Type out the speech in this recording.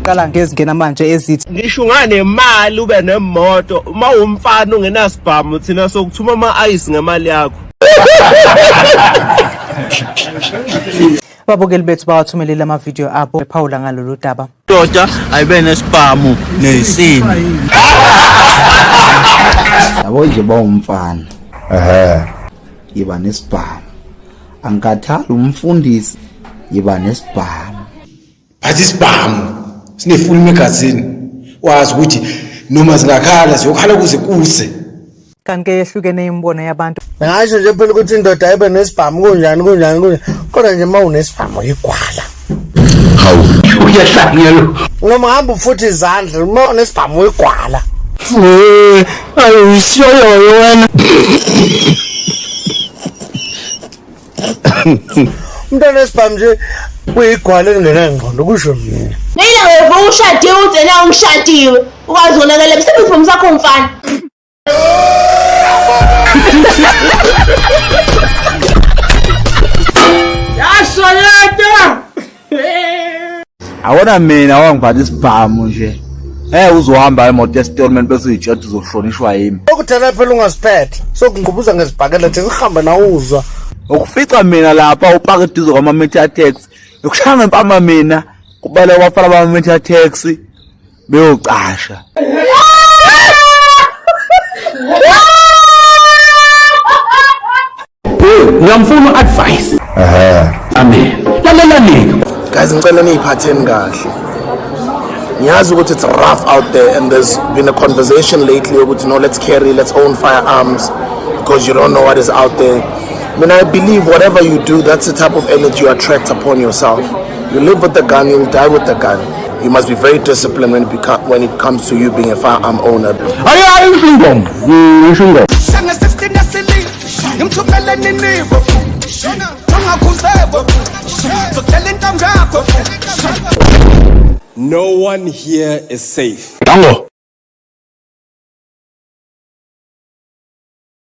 siqala ngezingena manje ezithi ngisho nganemali ube nemoto uma umfana ungenasibhamu thina sokuthuma ama-ayisi ngemali yakho. ababukeli bethu bawathumelele amavidiyo abo bephawula ngalolu daba. Doda ayibe nesibhamu nesini. Yabo nje bawumfana yiba nesibhamu, angikathali umfundisi yiba nesibhamu. Bathi isibhamu sinefuli magazine wazi ukuthi noma zingakhala ziyokhala kuze kuse. Kanti ke yehlukene imbono yabantu. Ngisho nje phela ukuthi indoda ayibe nesibhamu kunjani kodwa nje mawunesibhamu igwala. Hawu uyahlangela Noma hamba futhi izandla uma unesibhamu igwala. Ayishoyo wena. Umntwana nesibhamu nje uyigwala engenangqondo kusho mina. Mina wena ushadiwe uzena ungishadiwe ukwazi unakele msebenzi sakho umfana. Yashayeta. Awona mina wangiphatha isibhamu nje. Uzohamba emoto yestorment bese uyijathi uzohlonishwa yimi. Okuthana phela ungasiphethe sokunqubuza ngezibhakela nje sihambe nawuzwa. Ukufica mina lapha upaka eduze kwama meter taxi. Ukushanga impama mina kubale wafala bama meter taxi beyocasha. Ngiyamfuna advice. Amen. Lalelani. Guys, ngicela niyiphatheni kahle. Ngiyazi ukuthi it's rough out there and there's been a conversation lately about, let's own firearms because you don't know what is out there. I mean, I believe whatever you do, that's the type of energy you attract upon yourself. You live with the gun, you'll die with the gun. You must be very disciplined when it comes to you being a firearm owner. No one here is safe. Tango.